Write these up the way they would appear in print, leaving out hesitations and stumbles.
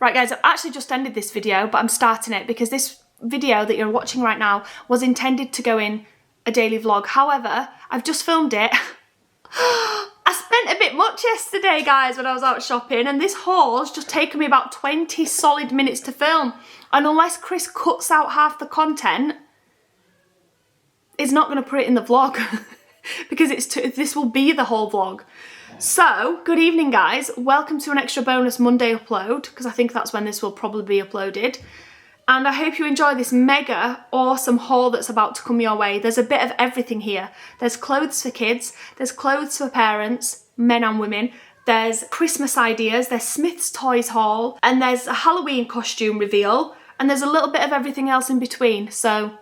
Right guys, I've actually just ended this video, but I'm starting it because this video that you're watching right now was intended to go in a daily vlog. However, I've just filmed it. I spent a bit much yesterday, guys, when I was out shopping, and this haul's just taken me about 20 solid minutes to film. And unless Chris cuts out half the content, it's not going to put it in the vlog because this will be the whole vlog. So, good evening guys, welcome to an extra bonus Monday upload, because I think that's when this will probably be uploaded. And I hope you enjoy this mega awesome haul that's about to come your way. There's a bit of everything here. There's clothes for kids, there's clothes for parents, men and women, there's Christmas ideas, there's Smyths Toys haul, and there's a Halloween costume reveal, and there's a little bit of everything else in between, so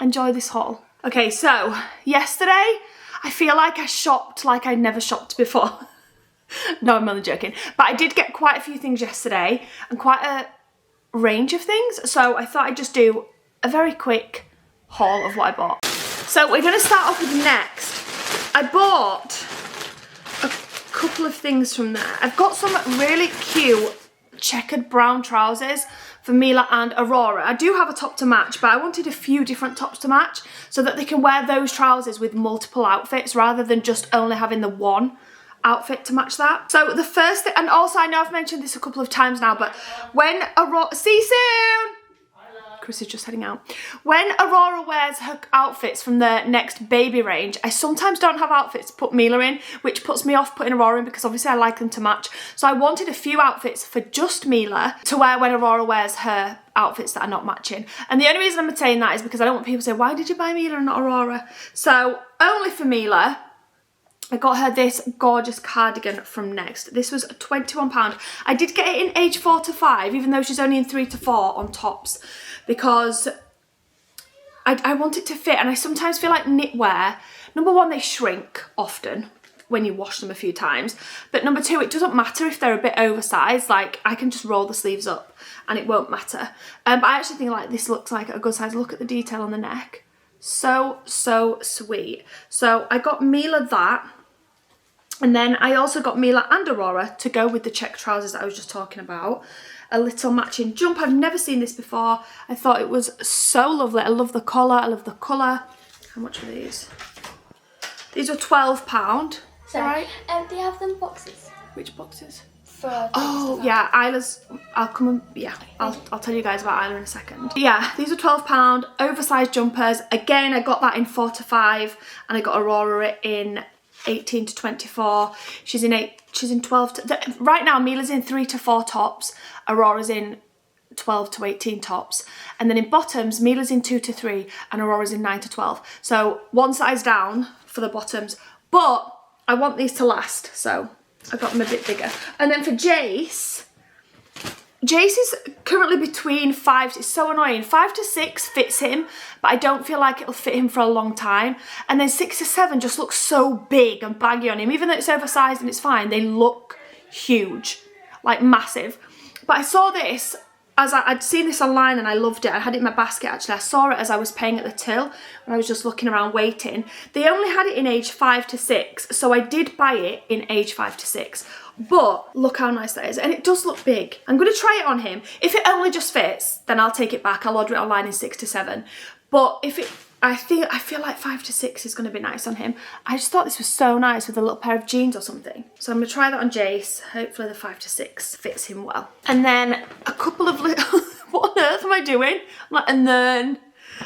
enjoy this haul. Okay, so yesterday, I feel like I shopped like I'd never shopped before. No, I'm only joking. But I did get quite a few things yesterday and quite a range of things. So I thought I'd just do a very quick haul of what I bought. So we're going to start off with next. I bought a couple of things from there. I've got some really cute checkered brown trousers for Mila and Aurora. I do have a top to match, but I wanted a few different tops to match so that they can wear those trousers with multiple outfits rather than just only having the one outfit to match that. So the first thing, and also I know I've mentioned this a couple of times now, but when Aurora, see you soon! Chris is just heading out. When Aurora wears her outfits from the next baby range, I sometimes don't have outfits to put Mila in, which puts me off putting Aurora in because obviously I like them to match. So I wanted a few outfits for just Mila to wear when Aurora wears her outfits that are not matching. And the only reason I'm saying that is because I don't want people to say, why did you buy Mila and not Aurora? So only for Mila, I got her this gorgeous cardigan from Next. This was £21. I did get it in age 4 to 5, even though she's only in 3 to 4 on tops, because I want it to fit. And I sometimes feel like knitwear, number one, they shrink often when you wash them a few times. But number two, it doesn't matter if they're a bit oversized. Like, I can just roll the sleeves up and it won't matter. But I actually think like this looks like a good size. Look at the detail on the neck. So sweet. So I got Mila that. And then I also got Mila and Aurora to go with the check trousers that I was just talking about. A little matching jump. I've never seen this before. I thought it was so lovely. I love the collar. I love the colour. How much were these? These were £12. Sorry. Right? Do you have them boxes? Which boxes? Oh yeah, Isla's. I'll come and I'll tell you guys about Isla in a second. Yeah, these are £12. Oversized jumpers. Again, I got that in 4 to 5, and I got Aurora in 18 to 24. She's in 12 to, right now Mila's in 3 to 4 tops, Aurora's in 12 to 18 tops, and then in bottoms Mila's in 2 to 3 and Aurora's in 9 to 12. So one size down for the bottoms, but I want these to last, so I got them a bit bigger. And then for Jace is currently between 5, it's so annoying, 5 to 6 fits him, but I don't feel like it'll fit him for a long time. And then 6 to 7 just looks so big and baggy on him. Even though it's oversized and it's fine, they look huge, like massive. But I saw this, as I'd seen this online and I loved it. I had it in my basket actually. I saw it as I was paying at the till when I was just looking around waiting. They only had it in age 5 to 6, so I did buy it in age 5 to 6. But look how nice that is, and it does look big. I'm going to try it on him. If it only just fits, then I'll take it back. I'll order it online in 6 to 7. But if it, I feel like 5 to 6 is going to be nice on him. I just thought this was so nice with a little pair of jeans or something. So I'm going to try that on Jace. Hopefully the 5 to 6 fits him well. And then a couple of little, what on earth am I doing? And then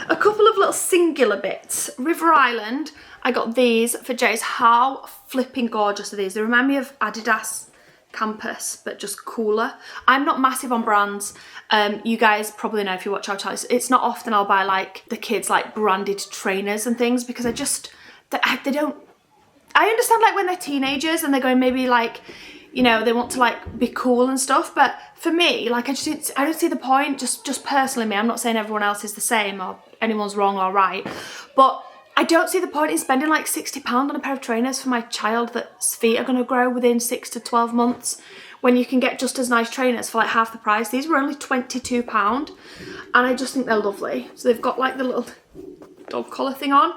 a couple of little singular bits. River Island, I got these for Jace. How flipping gorgeous are these? They remind me of Adidas Campus, but just cooler. I'm not massive on brands. You guys probably know if you watch our channel, it's not often I'll buy like the kids like branded trainers and things, because I just, they don't, I understand like when they're teenagers and they're going maybe like, you know, they want to like be cool and stuff, but for me, like I don't see the point, just personally me. I'm not saying everyone else is the same or anyone's wrong or right, but I don't see the point in spending like £60 on a pair of trainers for my child that's feet are going to grow within 6 to 12 months when you can get just as nice trainers for like half the price. These were only £22 and I just think they're lovely. So they've got like the little dog collar thing on.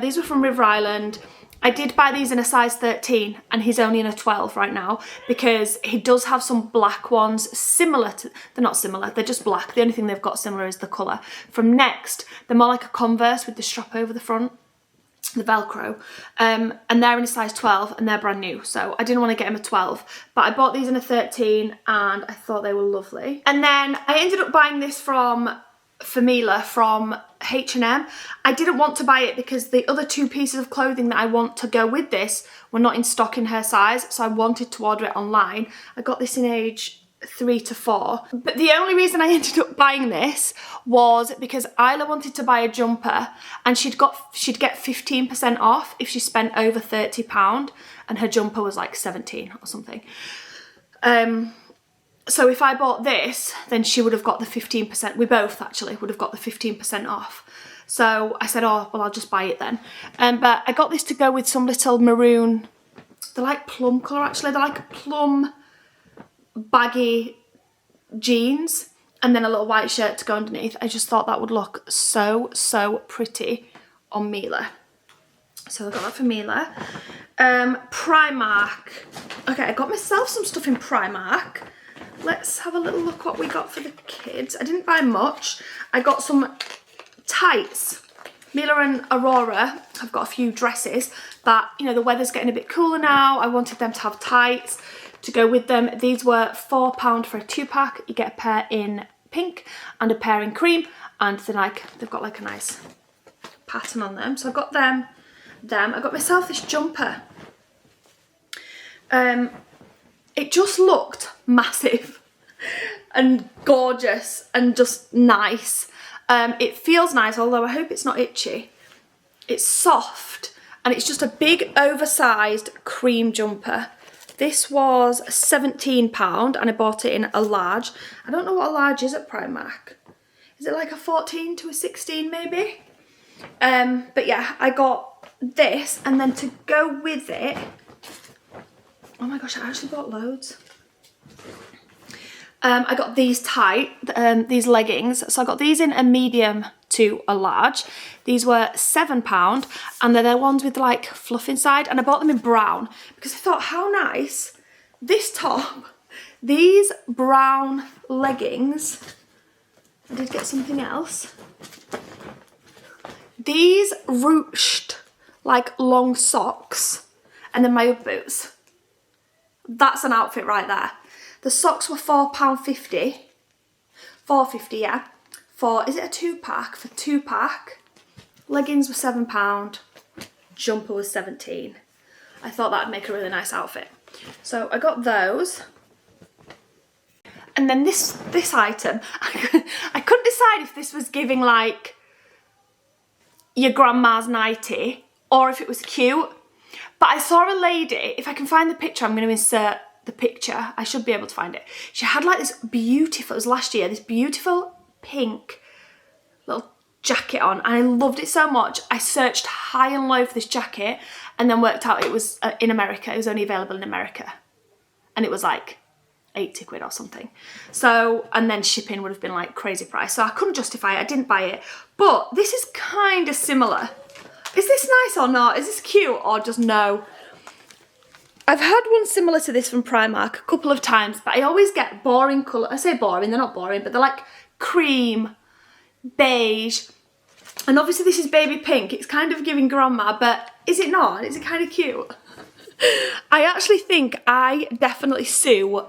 These were from River Island. I did buy these in a size 13 and he's only in a 12 right now because he does have some black ones similar to, they're not similar, they're just black. The only thing they've got similar is the colour. From Next, they're more like a Converse with the strap over the front, the Velcro, and they're in a size 12 and they're brand new, so I didn't want to get him a 12, but I bought these in a 13 and I thought they were lovely. And then I ended up buying this from Famila from H&M. I didn't want to buy it because the other two pieces of clothing that I want to go with this were not in stock in her size, so I wanted to order it online. I got this in age 3 to 4, but the only reason I ended up buying this was because Isla wanted to buy a jumper and she'd get 15% off if she spent over £30, and her jumper was like 17 or something. So if I bought this, then she would have got the 15%. We both actually would have got the 15% off. So I said, oh, well, I'll just buy it then. But I got this to go with some little maroon, they're like plum colour actually, they're like a plum baggy jeans and then a little white shirt to go underneath. I just thought that would look so, so pretty on Mila. So I got that for Mila. Primark. Okay, I got myself some stuff in Primark. Let's have a little look what we got for the kids. I didn't buy much. I got some tights. Mila and Aurora have got a few dresses that, you know, the weather's getting a bit cooler now. I wanted them to have tights to go with them. These were £4 for a 2-pack. You get a pair in pink and a pair in cream, and they've got like a nice pattern on them. So I got them. I got myself this jumper. It just looked massive and gorgeous and just nice. It feels nice, although I hope it's not itchy. It's soft and it's just a big oversized cream jumper. This was £17 and I bought it in a large. I don't know what a large is at Primark. Is it like a 14 to a 16 maybe? But yeah, I got this, and then to go with it, oh my gosh, I actually bought loads. I got these these leggings. So I got these in a medium to a large. These were £7 and they're ones with like fluff inside, and I bought them in brown because I thought, how nice. This top, these brown leggings, I did get something else. These ruched like long socks, and then my Ugg boots. That's an outfit right there. The socks were £4.50. £4.50, yeah. Is it a 2-pack? For 2-pack. Leggings were £7. Jumper was 17. I thought that'd make a really nice outfit. So I got those. And then this item, I couldn't decide if this was giving like your grandma's nightie or if it was cute. But I saw a lady, if I can find the picture, I'm going to insert the picture. I should be able to find it. She had like this beautiful, it was last year, this beautiful pink little jacket on, and I loved it so much. I searched high and low for this jacket and then worked out it was in America. It was only available in America. And it was like 80 quid or something. So, and then shipping would have been like crazy price. So I couldn't justify it. I didn't buy it. But this is kind of similar. Is this nice or not? Is this cute or just no? I've had one similar to this from Primark a couple of times, but I always get boring colour. I say boring, they're not boring, but they're like cream, beige. And obviously this is baby pink. It's kind of giving grandma, but is it not? Is it kind of cute? I actually think I definitely sue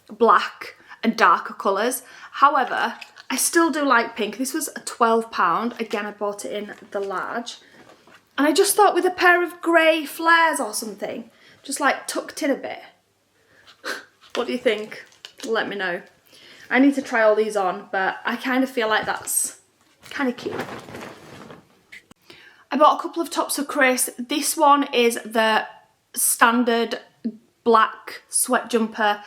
black and darker colours. However, I still do like pink. This was £12. Again, I bought it in the large. And I just thought with a pair of grey flares or something, just like tucked in a bit. What do you think? Let me know. I need to try all these on, but I kind of feel like that's kind of cute. I bought a couple of tops for Chris. This one is the standard black sweat jumper,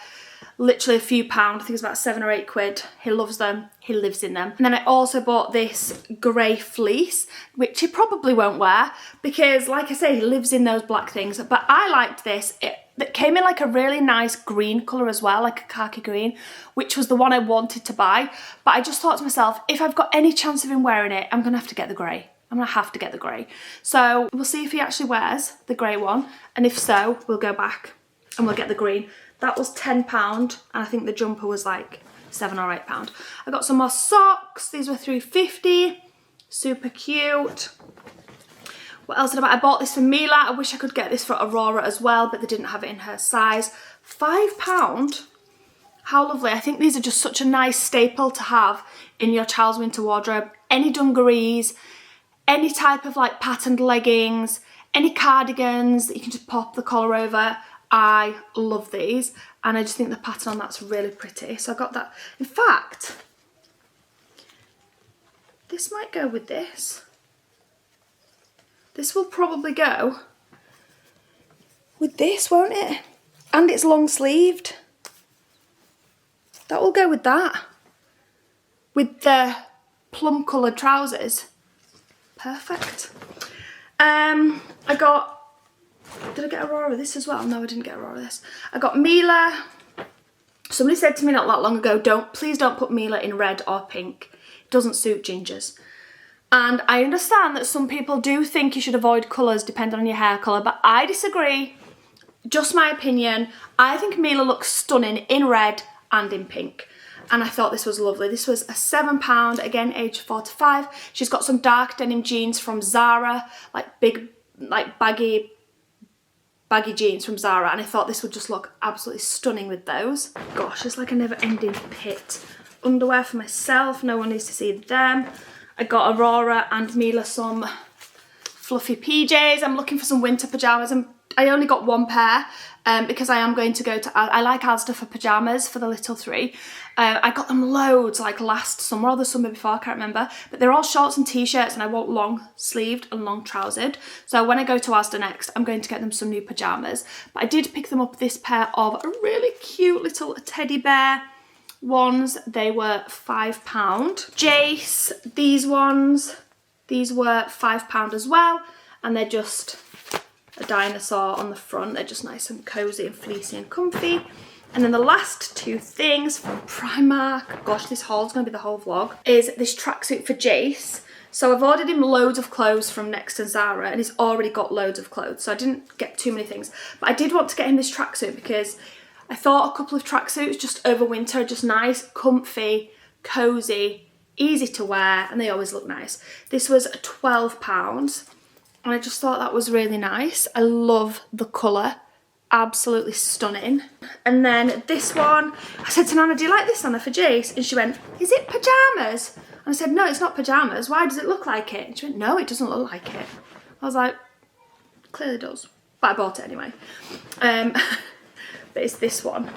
literally a few pounds. I think it's about 7 or 8 quid. He loves them, he lives in them. And then I also bought this grey fleece, which he probably won't wear because, like I say, he lives in those black things. But I liked this. It came in like a really nice green colour as well, like a khaki green, which was the one I wanted to buy. But I just thought to myself, if I've got any chance of him wearing it, I'm gonna have to get the grey. I'm gonna have to get the grey. So we'll see if he actually wears the grey one, and if so, we'll go back and we'll get the green. That was £10, and I think the jumper was like £7 or £8. I got some more socks. These were £3.50. Super cute. What else did I buy? I bought this for Mila. I wish I could get this for Aurora as well, but they didn't have it in her size. £5. How lovely. I think these are just such a nice staple to have in your child's winter wardrobe. Any dungarees, any type of like patterned leggings, any cardigans that you can just pop the collar over. I love these, and I just think the pattern on that's really pretty. So I got that. In fact, this might go with this. This will probably go with this, won't it? And it's long sleeved. That will go with that. With the plum coloured trousers. Perfect. Did I get Aurora this as well? No, I didn't get Aurora this. I got Mila. Somebody said to me not that long ago, please don't put Mila in red or pink. It doesn't suit gingers. And I understand that some people do think you should avoid colours depending on your hair colour, but I disagree. Just my opinion. I think Mila looks stunning in red and in pink. And I thought this was lovely. This was a £7, again, age 4 to 5. She's got some dark denim jeans from Zara, like big, like baggy jeans from Zara, and I thought this would just look absolutely stunning with those. Gosh, it's like a never-ending pit. Underwear for myself, no one needs to see them. I got Aurora and Mila some fluffy PJs. I'm looking for some winter pyjamas, and I only got one pair because I am going to go to, I like Asda for pyjamas for the little three. I got them loads like last summer or the summer before, I can't remember, but they're all shorts and t-shirts, and I want long sleeved and long trousered. So when I go to Asda next, I'm going to get them some new pyjamas. But I did pick them up this pair of really cute little teddy bear ones. They were £5. Jace, these ones, these were £5 as well, and they're just a dinosaur on the front. They're just nice and cozy and fleecy and comfy. And then the last two things from Primark, gosh, this haul's gonna be the whole vlog, is this tracksuit for Jace. So I've ordered him loads of clothes from Next and Zara, and he's already got loads of clothes, so I didn't get too many things. But I did want to get him this tracksuit because I thought a couple of tracksuits just over winter, just nice, comfy, cozy, easy to wear, and they always look nice. This was £12, and I just thought that was really nice. I love the colour. Absolutely stunning. And then this one, I said to Nana, do you like this, Nana, for Jace? And she went, is it pyjamas? And I said, no, it's not pyjamas. Why does it look like it? And she went, no, it doesn't look like it. I was like, clearly does. But I bought it anyway. But it's this one.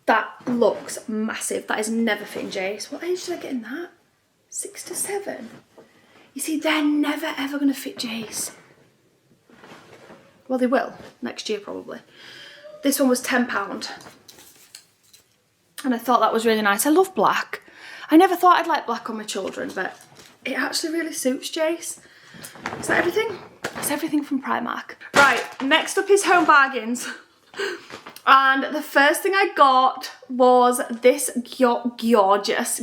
That looks massive. That is never fitting Jace. What age did I get in that? 6 to 7. You see, they're never ever going to fit Jace. Well, they will next year probably. This one was £10, and I thought that was really nice. I love black. I never thought I'd like black on my children, but it actually really suits Jace. Is that everything? That's everything from Primark. Right, next up is Home Bargains. And the first thing I got was this gorgeous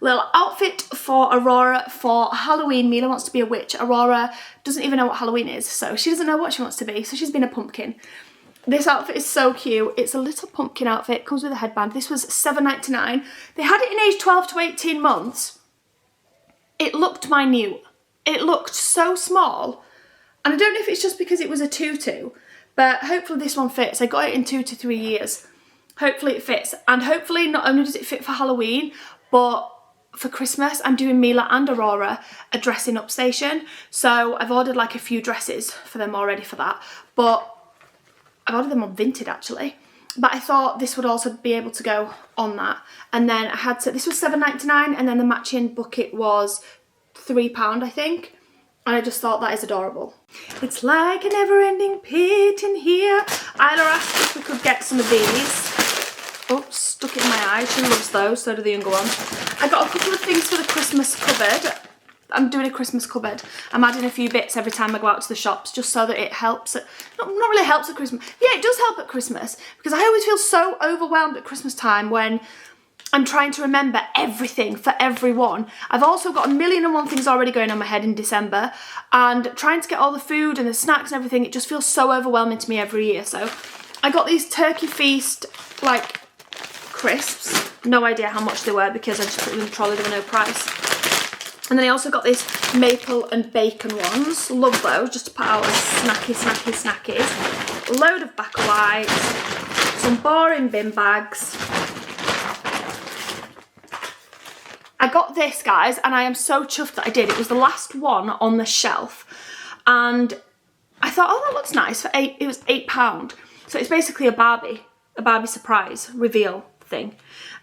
little outfit for Aurora for Halloween. Mila wants to be a witch. Aurora doesn't even know what Halloween is, so she doesn't know what she wants to be, so she's been a pumpkin. This outfit is so cute. It's a little pumpkin outfit, comes with a headband. This was $7.99. They had it in age 12 to 18 months. It looked minute. It looked so small, and I don't know if it's just because it was a tutu, but hopefully this one fits. I got it in 2 to 3 years. Hopefully it fits, and hopefully not only does it fit for Halloween, but for Christmas, I'm doing Mila and Aurora a dressing up station. So I've ordered like a few dresses for them already for that. But I've ordered them on Vinted actually. But I thought this would also be able to go on that. And then I had to, this was $7.99, and then the matching bucket was £3, I think. And I just thought that is adorable. It's like a never-ending pit in here. Isla asked if we could get some of these. Oh, stuck it in my eye. She loves those, so do the younger one. I got a couple of things for the Christmas cupboard. I'm doing a Christmas cupboard. I'm adding a few bits every time I go out to the shops, just so that it helps. Not really helps at Christmas. Yeah, it does help at Christmas, because I always feel so overwhelmed at Christmas time when I'm trying to remember everything for everyone. I've also got 1,000,001 things already going on my head in December, and trying to get all the food and the snacks and everything, it just feels so overwhelming to me every year. So I got these Turkey Feast, like, crisps. No idea how much they were because I just put them in the trolley, they were no price. And then I also got these maple and bacon ones. Love those, just to put out as snackies. A load of Bakelite, some boring bin bags. I got this, guys, and I am so chuffed that I did. It was the last one on the shelf, and I thought, oh, that looks nice for £8. It was £8, so it's basically a Barbie surprise reveal thing.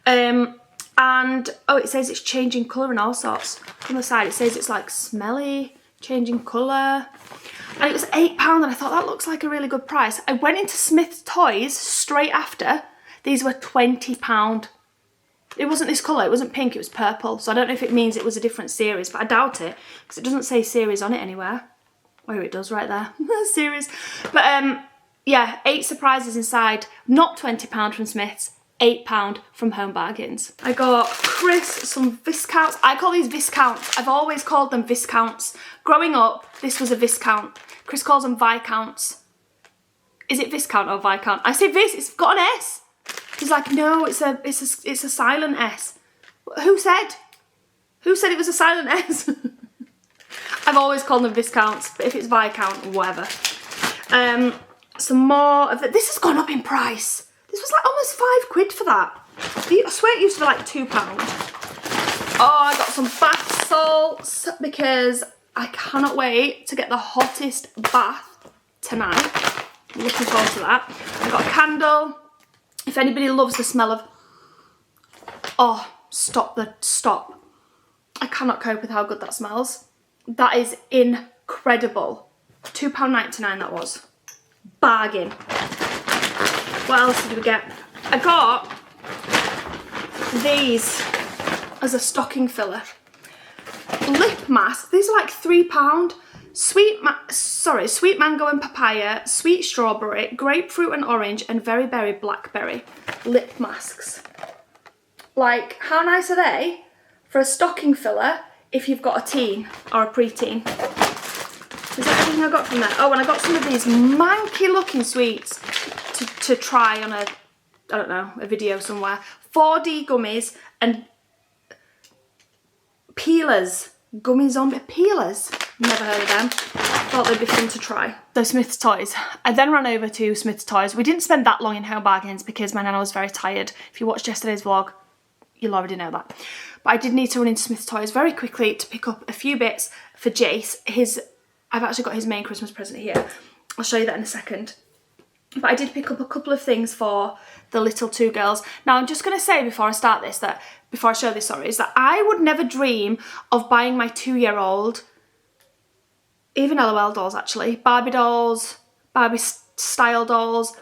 And oh, it says it's changing colour and all sorts. On the side, it says it's like smelly, changing colour, and it was £8, and I thought that looks like a really good price. I went into Smyths Toys straight after. These were £20. It wasn't this colour, it wasn't pink, it was purple. So I don't know if it means it was a different series, but I doubt it, because it doesn't say series on it anywhere. Oh, it does right there, series. But yeah, 8 surprises inside, not £20 from Smyths, £8 from Home Bargains. I got Chris some Viscounts. I call these Viscounts. I've always called them Viscounts. Growing up, this was a Viscount. Chris calls them Viscounts. Is it Viscount or Viscount? I say Vis, it's got an S. He's like, no, it's a silent S. Who said? Who said it was a silent S? I've always called them Viscounts, but if it's Viscount, whatever. Some more of it. This has gone up in price. This was like almost £5 for that. I swear it used to be like £2. Oh, I got some bath salts because I cannot wait to get the hottest bath tonight. I'm looking forward to that. I got a candle. If anybody loves the smell of, oh, stop. I cannot cope with how good that smells. That is incredible. £2.99 that was. Bargain. What else did we get? I got these as a stocking filler. Lip mask. These are like £3. Sweet mango and papaya, sweet strawberry, grapefruit and orange, and very berry blackberry lip masks. Like, how nice are they for a stocking filler if you've got a teen or a preteen? Is that everything I got from there? Oh, and I got some of these manky looking sweets to try on a video somewhere. 4D gummies and peelers. Gummy zombie peelers. Never heard of them. Thought they'd be fun to try. So Smyths Toys. I then ran over to Smyths Toys. We didn't spend that long in Home Bargains because my nana was very tired. If you watched yesterday's vlog, you'll already know that. But I did need to run into Smyths Toys very quickly to pick up a few bits for Jace. I've actually got his main Christmas present here. I'll show you that in a second. But I did pick up a couple of things for the little 2 girls. Now, I'm just going to say before I start this, before I show this, is that I would never dream of buying my 2-year-old, even LOL dolls actually, Barbie dolls, Barbie style dolls,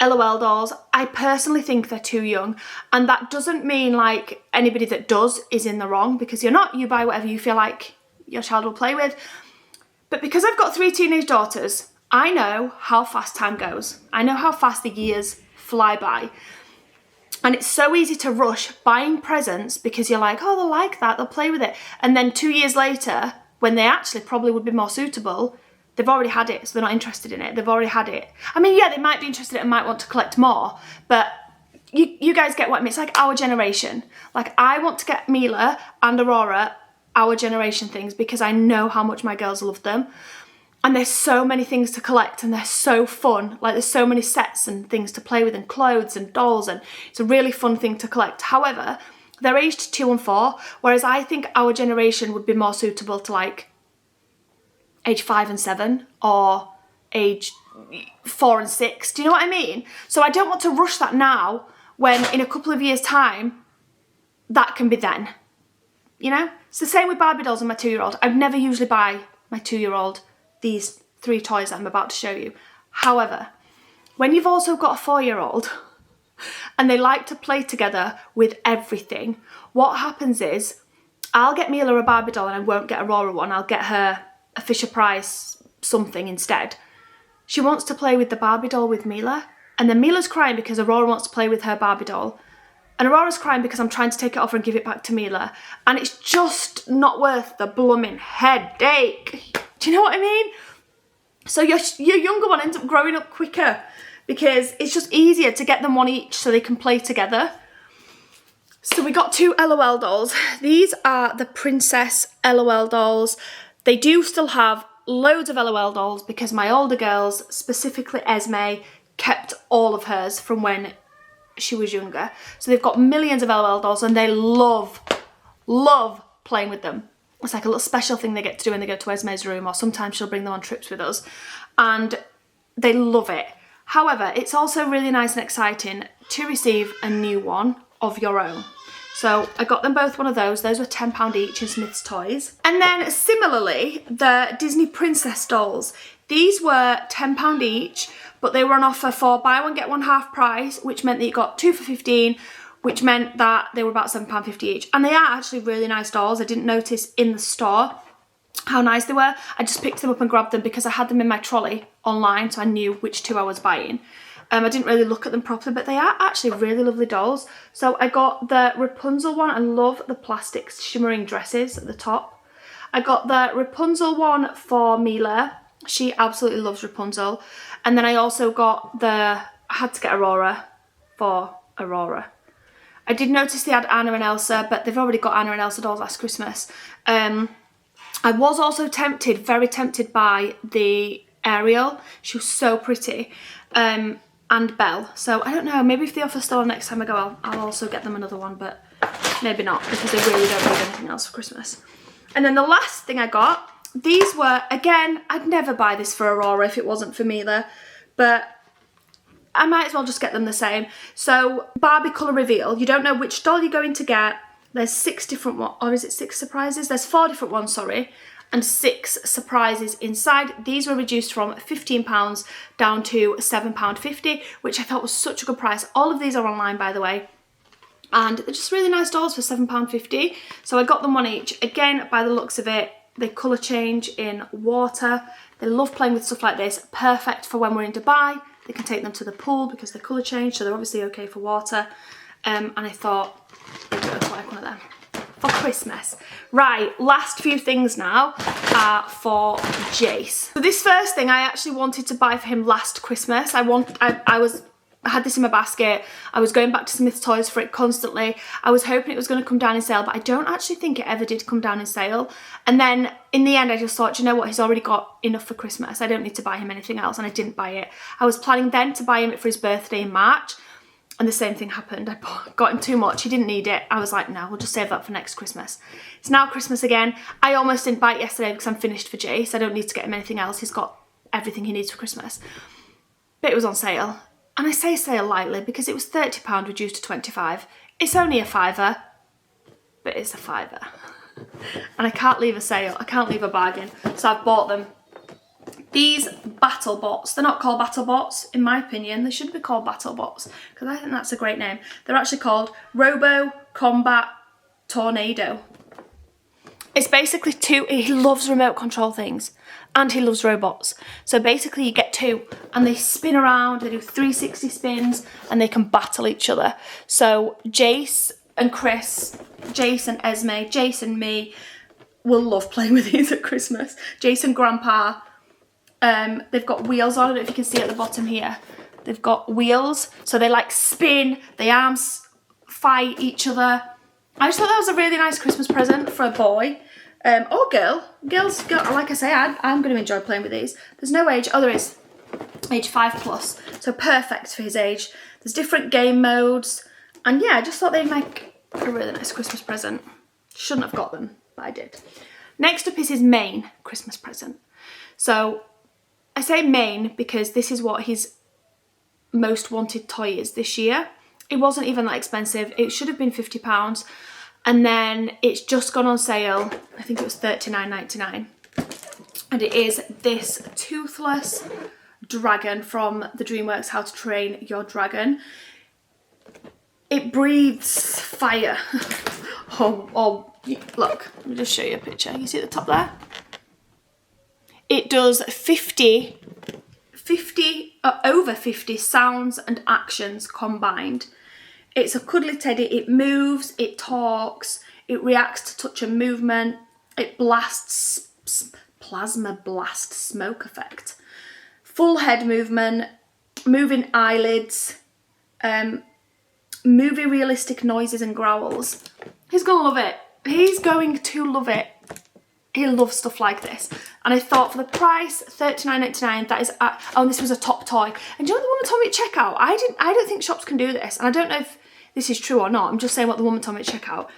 LOL dolls. I personally think they're too young, and that doesn't mean like anybody that does is in the wrong, because you're not. You buy whatever you feel like your child will play with. But because I've got 3 teenage daughters, I know how fast time goes. I know how fast the years fly by. And it's so easy to rush buying presents because you're like, oh, they'll like that, they'll play with it. And then 2 years later, when they actually probably would be more suitable, they've already had it, so they're not interested in it. They've already had it. I mean, yeah, they might be interested in it and might want to collect more, but you guys get what I mean. It's like our generation. Like, I want to get Mila and Aurora our generation things because I know how much my girls love them. And there's so many things to collect and they're so fun. Like, there's so many sets and things to play with and clothes and dolls, and it's a really fun thing to collect. However, they're aged 2 and 4, whereas I think our generation would be more suitable to like age 5 and 7 or age 4 and 6. Do you know what I mean? So I don't want to rush that now when in a couple of years' time, that can be then. You know? It's the same with Barbie dolls and my 2-year-old. I'd never usually buy my 2-year-old these 3 toys that I'm about to show you. However, when you've also got a 4-year-old and they like to play together with everything, what happens is I'll get Mila a Barbie doll and I won't get Aurora one. I'll get her a Fisher-Price something instead. She wants to play with the Barbie doll with Mila, and then Mila's crying because Aurora wants to play with her Barbie doll. And Aurora's crying because I'm trying to take it off and give it back to Mila. And it's just not worth the blooming headache. Do you know what I mean? So your younger one ends up growing up quicker because it's just easier to get them one each so they can play together. So we got 2 LOL dolls. These are the Princess LOL dolls. They do still have loads of LOL dolls because my older girls, specifically Esme, kept all of hers from when she was younger. So they've got millions of LOL dolls and they love playing with them. It's like a little special thing they get to do when they go to Esme's room, or sometimes she'll bring them on trips with us. And they love it. However, it's also really nice and exciting to receive a new one of your own. So I got them both one of those. Those were £10 each in Smyths Toys. And then similarly, the Disney Princess dolls. These were £10 each, but they were on offer for buy one, get one half price, which meant that you got 2 for 15, which meant that they were about £7.50 each. And they are actually really nice dolls. I didn't notice in the store how nice they were. I just picked them up and grabbed them because I had them in my trolley online, so I knew which 2 I was buying. I didn't really look at them properly, but they are actually really lovely dolls. So I got the Rapunzel one. I love the plastic shimmering dresses at the top. I got the Rapunzel one for Mila. She absolutely loves Rapunzel. And then I also got I had to get Aurora for Aurora. I did notice they had Anna and Elsa, but they've already got Anna and Elsa dolls last Christmas. I was also tempted, very tempted by the Ariel. She was so pretty. And Belle. So I don't know, maybe if the offer's still on next time I go, I'll also get them another one, but maybe not because they really don't need anything else for Christmas. And then the last thing I got, these were, again, I'd never buy this for Aurora if it wasn't for Mila, but I might as well just get them the same. So Barbie colour reveal, you don't know which doll you're going to get. There's 6 different ones, or is it 6 surprises? There's 4 different ones, sorry, and 6 surprises inside. These were reduced from £15 down to £7.50, which I thought was such a good price. All of these are online, by the way, and they're just really nice dolls for £7.50. So I got them one each. Again, by the looks of it, they colour change in water. They love playing with stuff like this. Perfect for when we're in Dubai. They can take them to the pool because they colour change, so they're obviously okay for water. And I thought they'd both like one of them for Christmas. Right, last few things now are for Jace. So this first thing I actually wanted to buy for him last Christmas. I had this in my basket. I was going back to Smyths Toys for it constantly. I was hoping it was going to come down in sale, but I don't actually think it ever did come down in sale. And then in the end, I just thought, you know what, he's already got enough for Christmas. I don't need to buy him anything else, and I didn't buy it. I was planning then to buy him it for his birthday in March, and the same thing happened. I got him too much. He didn't need it. I was like, no, we'll just save that for next Christmas. It's now Christmas again. I almost didn't buy it yesterday because I'm finished for Jace. I don't need to get him anything else. He's got everything he needs for Christmas. But it was on sale. And I say sale lightly because it was £30 reduced to £25. It's only a £5, but it's a £5. And I can't leave a sale. I can't leave a bargain. So I've bought them. These battle bots, they're not called battle bots, in my opinion. They should be called battle bots because I think that's a great name. They're actually called Robo Combat Tornado. It's basically 2, he loves remote control things and he loves robots. So basically you get 2 and they spin around, they do 360 spins and they can battle each other. So Jace and Chris, Jace and Esme, Jace and me will love playing with these at Christmas. Jace and Grandpa, they've got wheels on. I don't know if you can see at the bottom here. They've got wheels, so they like spin, the arms fight each other. I just thought that was a really nice Christmas present for a boy. Or girl. Girls, like I say, I'm going to enjoy playing with these. There's no age. Oh, there is. Age 5+. So perfect for his age. There's different game modes. And yeah, I just thought they'd make a really nice Christmas present. Shouldn't have got them, but I did. Next up is his main Christmas present. So I say main because this is what his most wanted toy is this year. It wasn't even that expensive. It should have been £50. And then it's just gone on sale. I think it was $39.99. And it is this toothless dragon from the DreamWorks How to Train Your Dragon. It breathes fire. oh, look, let me just show you a picture. You see at the top there? It does over 50 sounds and actions combined. It's a cuddly teddy. It moves, it talks, it reacts to touch and movement. It blasts, plasma blast smoke effect. Full head movement, moving eyelids, movie realistic noises and growls. He's gonna love it. He's going to love it. He loves stuff like this. And I thought for the price, $39.99, that is, oh, and this was a top toy. And do you know what the woman told me at checkout? I don't think shops can do this. And I don't know if this is true or not. I'm just saying what the woman told me at checkout.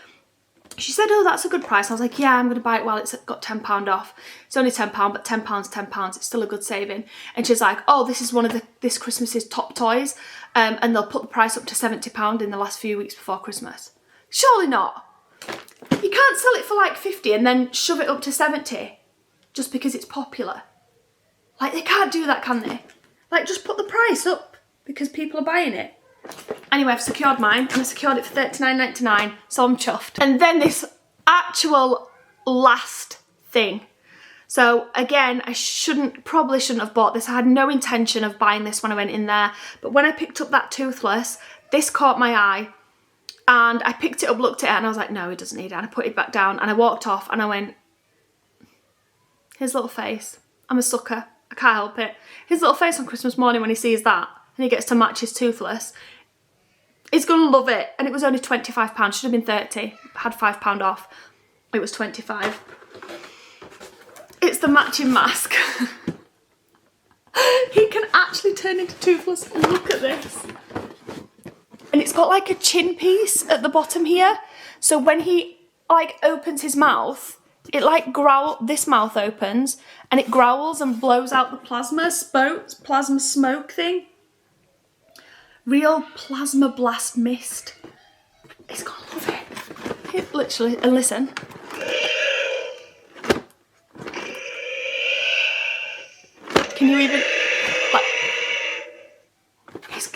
She said, oh, that's a good price. I was like, yeah, I'm going to buy it while it's got £10 off. It's only £10, but £10, it's still a good saving. And she's like, oh, this is one of this Christmas's top toys. And they'll put the price up to £70 in the last few weeks before Christmas. Surely not. You can't sell it for like 50 and then shove it up to 70 just because it's popular. Like, they can't do that, can they? Like, just put the price up because people are buying it. Anyway, I've secured mine, and I secured it for $39.99, so I'm chuffed. And then this actual last thing. So again, I probably shouldn't have bought this. I had no intention of buying this when I went in there, but when I picked up that toothless, this caught my eye, and I picked it up, looked at it, and I was like, no, he doesn't need it. And I put it back down, and I walked off, and I went, his little face. I'm a sucker. I can't help it. His little face on Christmas morning when he sees that, and he gets to match his toothless. He's gonna love it. And it was only £25, should have been 30. Had £5 off. It was 25. It's the matching mask. He can actually turn into toothless. Look at this. And it's got like a chin piece at the bottom here. So when he like opens his mouth, it like this mouth opens and it growls and blows out the plasma smoke thing. Real plasma blast mist. He's gonna love it. It literally, and listen. Can you even, like,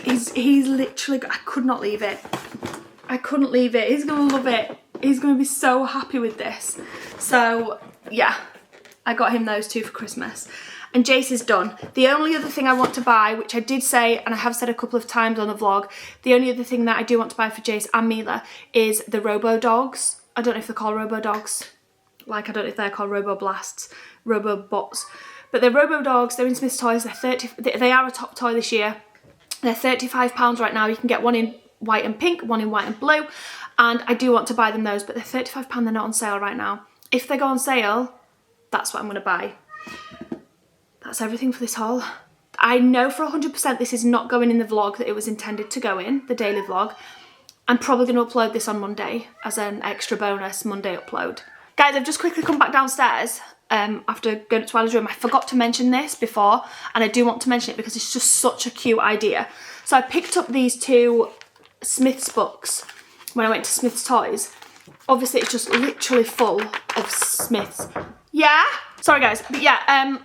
he's literally, I could not leave it. I couldn't leave it. He's gonna love it. He's gonna be so happy with this. So yeah, I got him those two for Christmas. And Jace is done. The only other thing I want to buy, which I did say, and I have said a couple of times on the vlog, the only other thing that I do want to buy for Jace and Mila is the Robo Dogs. I don't know if they're called Robo Dogs. Like, I don't know if they're called Robo Blasts, Robo Bots. But they're Robo Dogs, they're in Smyths Toys, they are a top toy this year. They're £35 right now. You can get one in white and pink, one in white and blue. And I do want to buy them those, but they're £35, they're not on sale right now. If they go on sale, that's what I'm gonna buy. That's everything for this haul. I know for 100% this is not going in the vlog that it was intended to go in, the daily vlog. I'm probably going to upload this on Monday as an extra bonus Monday upload. Guys, I've just quickly come back downstairs after going to Twyla's room. I forgot to mention this before, and I do want to mention it because it's just such a cute idea. So I picked up these two Smyths books when I went to Smyths Toys. Obviously, it's just literally full of Smyths. Yeah? Sorry, guys. But yeah,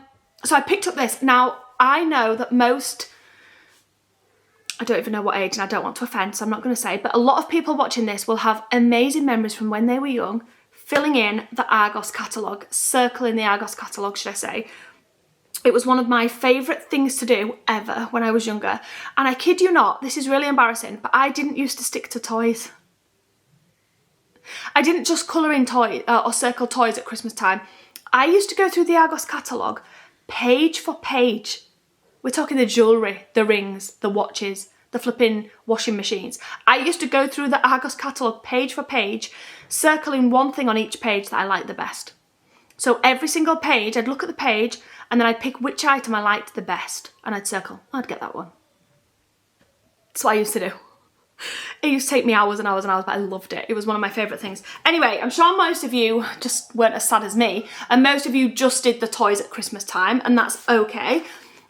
so I picked up this. Now, I know that most, I don't even know what age, and I don't want to offend, so I'm not going to say, but a lot of people watching this will have amazing memories from when they were young, filling in the Argos catalogue, circling the Argos catalogue, should I say. It was one of my favourite things to do ever when I was younger. And I kid you not, this is really embarrassing, but I didn't used to stick to toys. I didn't just colour in toys or circle toys at Christmas time. I used to go through the Argos catalogue page for page. We're talking the jewellery, the rings, the watches, the flipping washing machines. I used to go through the Argos catalogue page for page, circling one thing on each page that I liked the best. So every single page, I'd look at the page and then I'd pick which item I liked the best and I'd circle. I'd get that one. That's what I used to do. It used to take me hours and hours and hours, but I loved it. It was one of my favourite things. Anyway, I'm sure most of you just weren't as sad as me, and most of you just did the toys at Christmas time, and that's okay.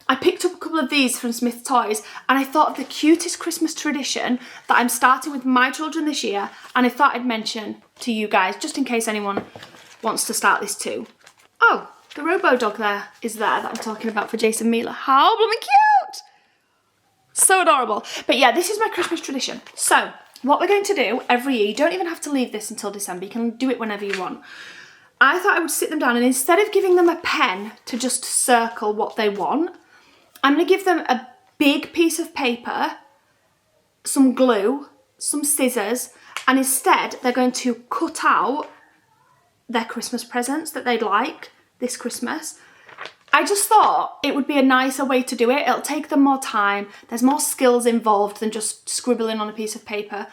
I picked up a couple of these from Smyths Toys, and I thought of the cutest Christmas tradition that I'm starting with my children this year, and I thought I'd mention to you guys, just in case anyone wants to start this too. Oh, the Robo Dog there is there that I'm talking about for Jason Mila. How blooming cute! So adorable. But yeah, this is my Christmas tradition. So what we're going to do every year, you don't even have to leave this until December, you can do it whenever you want. I thought I would sit them down and instead of giving them a pen to just circle what they want, I'm going to give them a big piece of paper, some glue, some scissors, and instead they're going to cut out their Christmas presents that they'd like this Christmas. I just thought it would be a nicer way to do it. It'll take them more time. There's more skills involved than just scribbling on a piece of paper.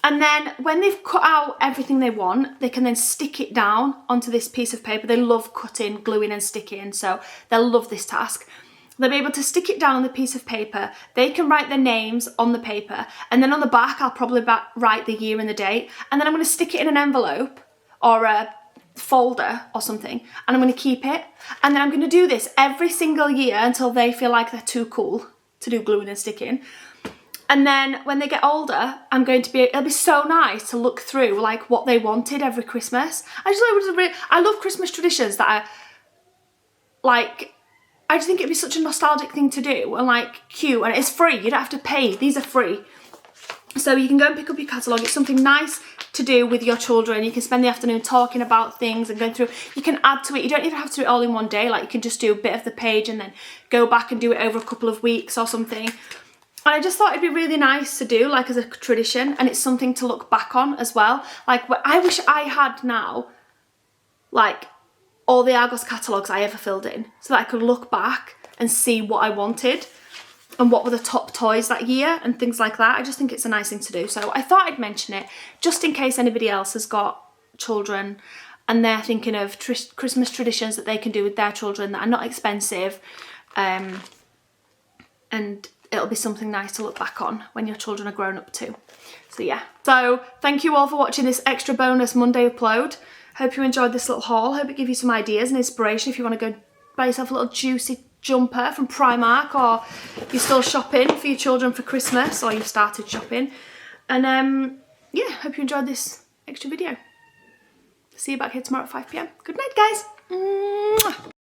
And then when they've cut out everything they want, they can then stick it down onto this piece of paper. They love cutting, gluing and sticking, so they'll love this task. They'll be able to stick it down on the piece of paper. They can write their names on the paper, and then on the back I'll probably write the year and the date, and then I'm going to stick it in an envelope or a folder or something, and I'm going to keep it. And then I'm going to do this every single year until they feel like they're too cool to do gluing and sticking. And then when they get older, it'll be so nice to look through like what they wanted every Christmas. I love Christmas traditions that are like, I just think it'd be such a nostalgic thing to do and like cute, and it's free. You don't have to pay. These are free. So you can go and pick up your catalogue. It's something nice to do with your children. You can spend the afternoon talking about things and going through. You can add to it. You don't even have to do it all in one day. Like you can just do a bit of the page and then go back and do it over a couple of weeks or something. And I just thought it'd be really nice to do, like as a tradition, and it's something to look back on as well. Like I wish I had now, like all the Argos catalogues I ever filled in, so that I could look back and see what I wanted and what were the top toys that year and things like that. I just think it's a nice thing to do. So I thought I'd mention it just in case anybody else has got children and they're thinking of Christmas traditions that they can do with their children that are not expensive, and it'll be something nice to look back on when your children are grown up too. So yeah. So thank you all for watching this extra bonus Monday upload. Hope you enjoyed this little haul. Hope it gave you some ideas and inspiration if you want to go buy yourself a little juicy jumper from Primark, or you're still shopping for your children for Christmas, or you've started shopping. And yeah, hope you enjoyed this extra video. See you back here tomorrow at 5 PM. Good night, guys. Mwah.